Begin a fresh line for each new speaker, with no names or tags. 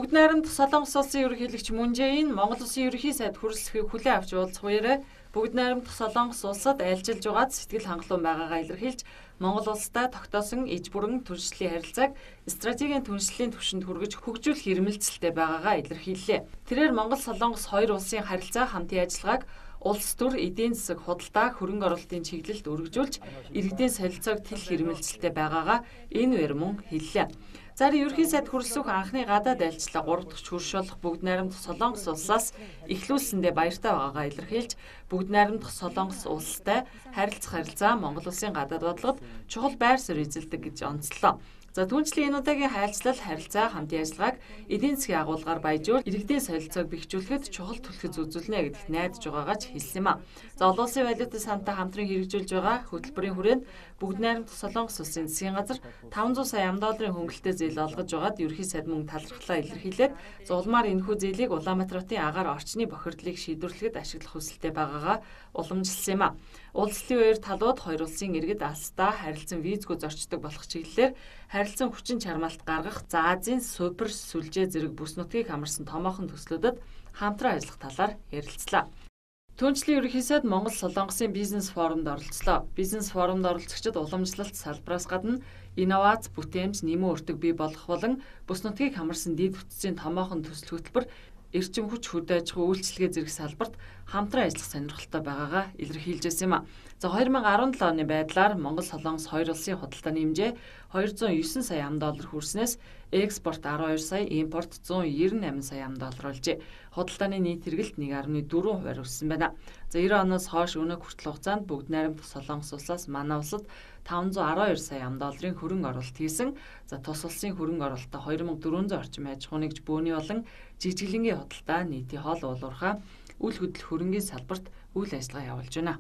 Бүгд найрамдах Солонгос улсын ерөнхийлөгч Мун Жэ-ин Монгол улсын ерөнхий сайд хүрэлцэхийг хүлээн авч уулзах үеэр бүгд найрамдах Солонгос улсад айлчилж байгаад сэтгэл хангалуун байгаагаа илэрхийлж Монгол улстай тогтоосон иж бүрэн түншлэлийн харилцааг стратегийн түншлэлийн түвшинд хүргэж хөгжүүлэх ирмэлцэлтэй байгаагаа илэрхийллээ. Тэрээр Монгол Солонгос хоёр улсын харилцаа хамтын ажиллагааг улс төр эдийн засаг худалдаа хөрөнгө оруулалтын чиглэлд өргөжүүлж иргэдийн солилцоог тэлэх ирмэлцэлтэй байгаагаа энэ үеэр мөн хэллээ. Зарим ерөнхий сайд хүрэлцэх анхны гадаад айлчлал 3 дахь хөрш болох бүгд найрамдах Солонгос улсаас эхлүүлсэндээ баяртай байгаагаа илэрхийлж бүгд найрамдах Солонгос улстай харилцаа Монгол улсын гадаад бодлогод чухал байр суурь эзэлдэг гэж онцлоо. За түүнчлэн энэ удаагийн хайлтчлал харилцаа хамтын ажиллагааг эдийн засгийн агуулгаар баяжуул иргэдийн солилцоог бэхжүүлэхэд чухал түлхэж үзүүлнэ гэдэгт найдаж байгаагаа ч хэлсэн юм а. За олон улсын валютын сантай хамтран хэрэгжүүлж байгаа хөтөлбөрийн хүрээнд бүгд найрамдах Солонгос улсын засгийн газар 500 сая ам.долларын хөнгөлөлтөд зээл олгож байгаад ерөнхий сайд мөн талархлаа илэрхийлээд зулмаар энэхүү зээлийг Улаанбаатар хотын агаар орчны бохирдлыг шийдвэрлэхэд ашиглах хүсэлтэй байгаагаа уламжилсан юм а. Уулзалтын үеэр талууд хоёр улсын иргэд алстаа харилцан визгүй зорчдог болох чиглэлээр харилцан хүчин чармаалт гаргах за Азийн супер сүлжээ зэрэг бүс нутгийг хамарсан томоохон төслүүдэд хамтран ажиллах талаар ярилцлаа. Түүнчлэн ерөнхий сайд Монгол Солонгосын бизнес форумд оролцлоо. Бизнес форумд оролцогчид уламжлалт салбараас гадна инновац, бүтээмж, нэмэн өртөг бий болгох болон бүс нутгийг хамарсан дэд бүтцийн томоохон төсөл хөтөлбөр эрчим хүч хөдөө аж ахуй үйлчлэгээ зэрэг салбарт хамтран ажиллах сонирхолтой байгаагаа илэрхийлжсэн юм а. За 2017 оны байдлаар Монгол Солонгос хоёр улсын худалдааны хэмжээ 209 сая ам.доллар хүрснээс экспорт 12 сая, импорт 198 сая ам.доллар болжээ. Худалдааны нийт хэрэгэлт 1.4% өссөн байна. За 90 оноос хойш өнөө хүртэл хугацаанд бүгд найрамдах Солонгос улсаас манай улсад 512 сая ам.долларын хөрөнгө оруулалт хийсэн. За тус улсын хөрөнгө оруулалтаа 2400 орчим аж ахуй нэгж бөөний болон жижиглэнгийн худалдаа нийтийн хоол уулуурхаа үл хөдлөх хөрөнгийн салбарт үйл ажиллагаа явуулж байна.